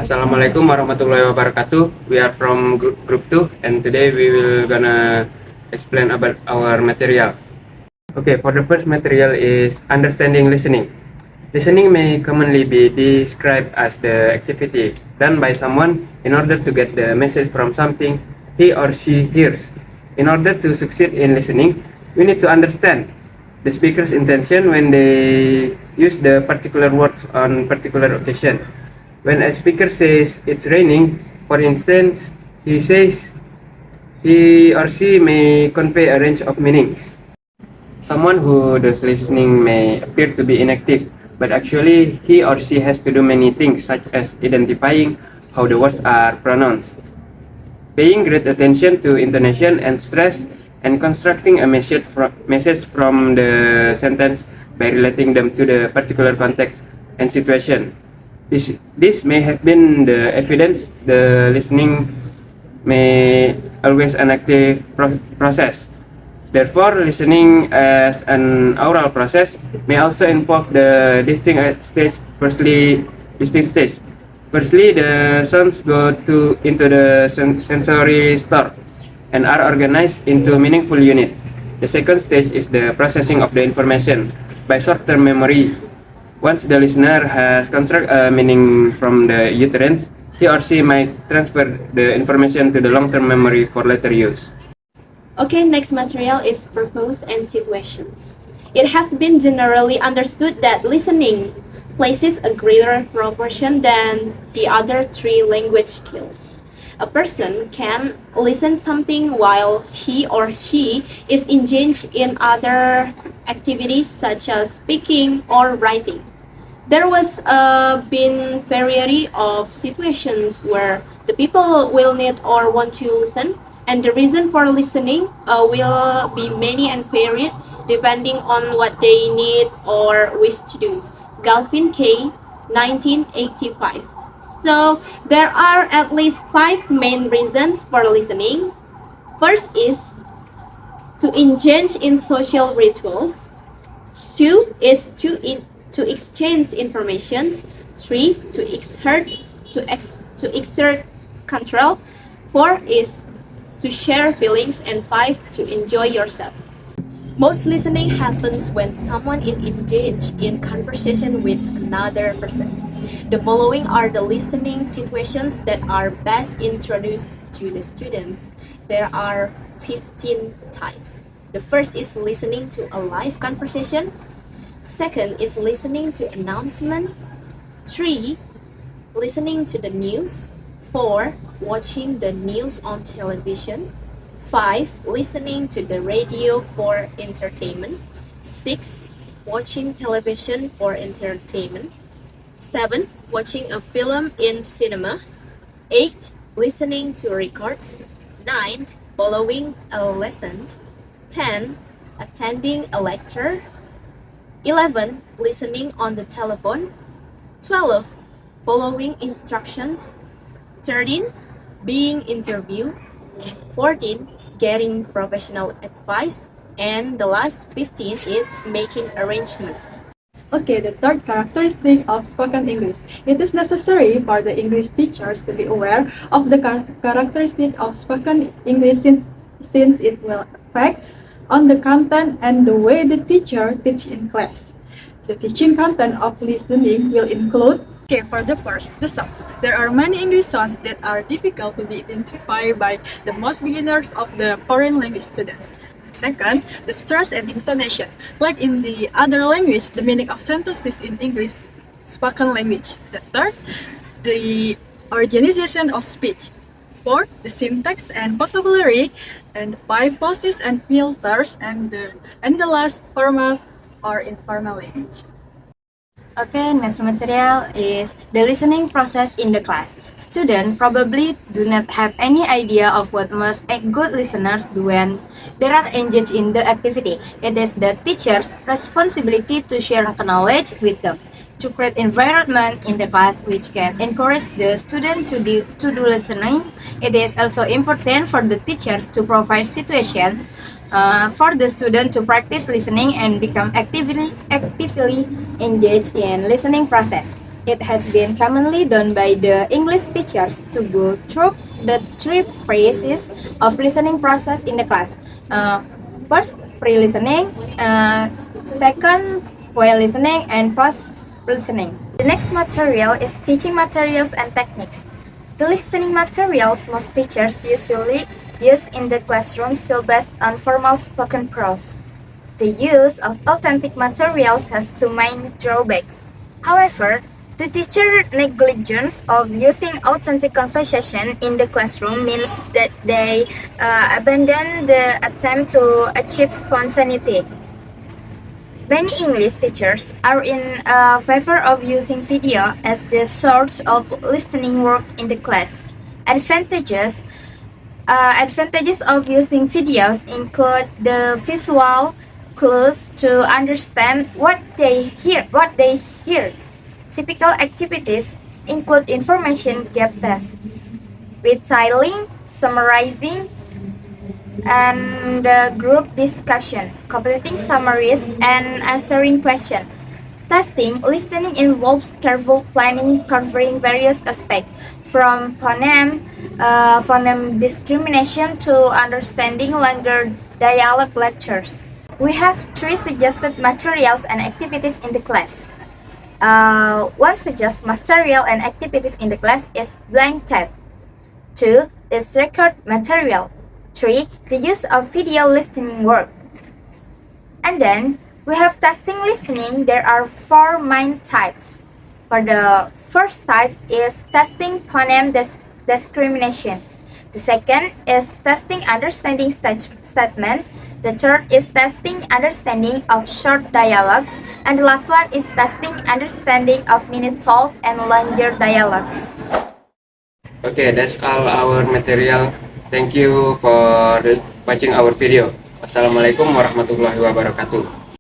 Assalamualaikum warahmatullahi wabarakatuh. We are from group 2 and today we will gonna explain about our material. Okay, for the first material is understanding listening. Listening may commonly be described as the activity done by someone in order to get the message from something he or she hears. In order to succeed in listening, we need to understand the speaker's intention when they use the particular words on particular occasion. When a speaker says it's raining, for instance, he says he or she may convey a range of meanings. Someone who does listening may appear to be inactive, but actually he or she has to do many things such as identifying how the words are pronounced, paying great attention to intonation and stress, and constructing a message from the sentence by relating them to the particular context and situation. This may have been the evidence the listening may always an active process. Therefore, listening as an oral process may also involve the distinct stage. Firstly, the sounds go into the sensory store and are organized into meaningful unit. The second stage is the processing of the information by short-term memory. Once the listener has constructed a meaning from the utterance, he or she might transfer the information to the long-term memory for later use. Okay, next material is purpose and situations. It has been generally understood that listening places a greater proportion than the other three language skills. A person can listen something while he or she is engaged in other activities such as speaking or writing. There was been variety of situations where the people will need or want to listen, and the reason for listening will be many and varied depending on what they need or wish to do. Galvin K, 1985. So there are at least 5 main reasons for listening. First is to engage in social rituals. 2 is to exchange information. 3 to exert control. 4 is to share feelings, and 5 to enjoy yourself. Most listening happens when someone is engaged in conversation with another person. The following are the listening situations that are best introduced to the students. There are 15 types. The first is listening to a live conversation. Second is listening to announcement. 3, listening to the news. 4, watching the news on television. 5, listening to the radio for entertainment. 6, watching television for entertainment. 7, watching a film in cinema. 8, listening to records. 9, following a lesson. 10, attending a lecture. 11, listening on the telephone. 12, following instructions. 13, being interviewed. 14, getting professional advice. And the last 15 is making arrangement. Okay, the third characteristic of spoken English. It is necessary for the English teachers to be aware of the characteristic of spoken English since it will affect on the content and the way the teacher teach in class. The teaching content of listening will include. Okay, for the first, the sounds. There are many English sounds that are difficult to be identified by the most beginners of the foreign language students. Second, the stress and intonation. Like in the other language, the meaning of sentences in English spoken language. The third, the organization of speech. Fourth, the syntax and vocabulary. And 5, pauses and filters. And the last, formal or informal language. Okay, next material is the listening process in the class. Students probably do not have any idea of what must a good listeners do when they are engaged in the activity. It is the teacher's responsibility to share knowledge with them, to create environment in the class which can encourage the student to do listening. It is also important for the teachers to provide situation for the student to practice listening and become actively engaged in listening process. It has been commonly done by the English teachers to go through the three phases of listening process in the class. First, pre-listening, second, while listening, and post-listening. The next material is teaching materials and techniques. The listening materials most teachers usually use in the classroom still based on formal spoken prose. The use of authentic materials has two main drawbacks. However, the teacher negligence of using authentic conversation in the classroom means that they abandon the attempt to achieve spontaneity. Many English teachers are in favor of using video as the source of listening work in the class. Advantages of using videos include the visual clues to understand what they hear. Typical activities include information gap tests, retailing, summarizing, and group discussion, completing summaries, and answering questions. Testing listening involves careful planning covering various aspects, from phoneme discrimination to understanding longer dialogue lectures. We have three suggested materials and activities in the class. One suggested material and activities in the class is blank tape. 2 is record material. 3. The use of video listening work. And then, we have testing listening. There are 4 main types. For the first type is testing phoneme discrimination. The second is testing understanding statement. The third is testing understanding of short dialogues. And the last one is testing understanding of minute talk and longer dialogues. Okay, that's all our material. Thank you for watching our video. Wassalamualaikum warahmatullahi wabarakatuh.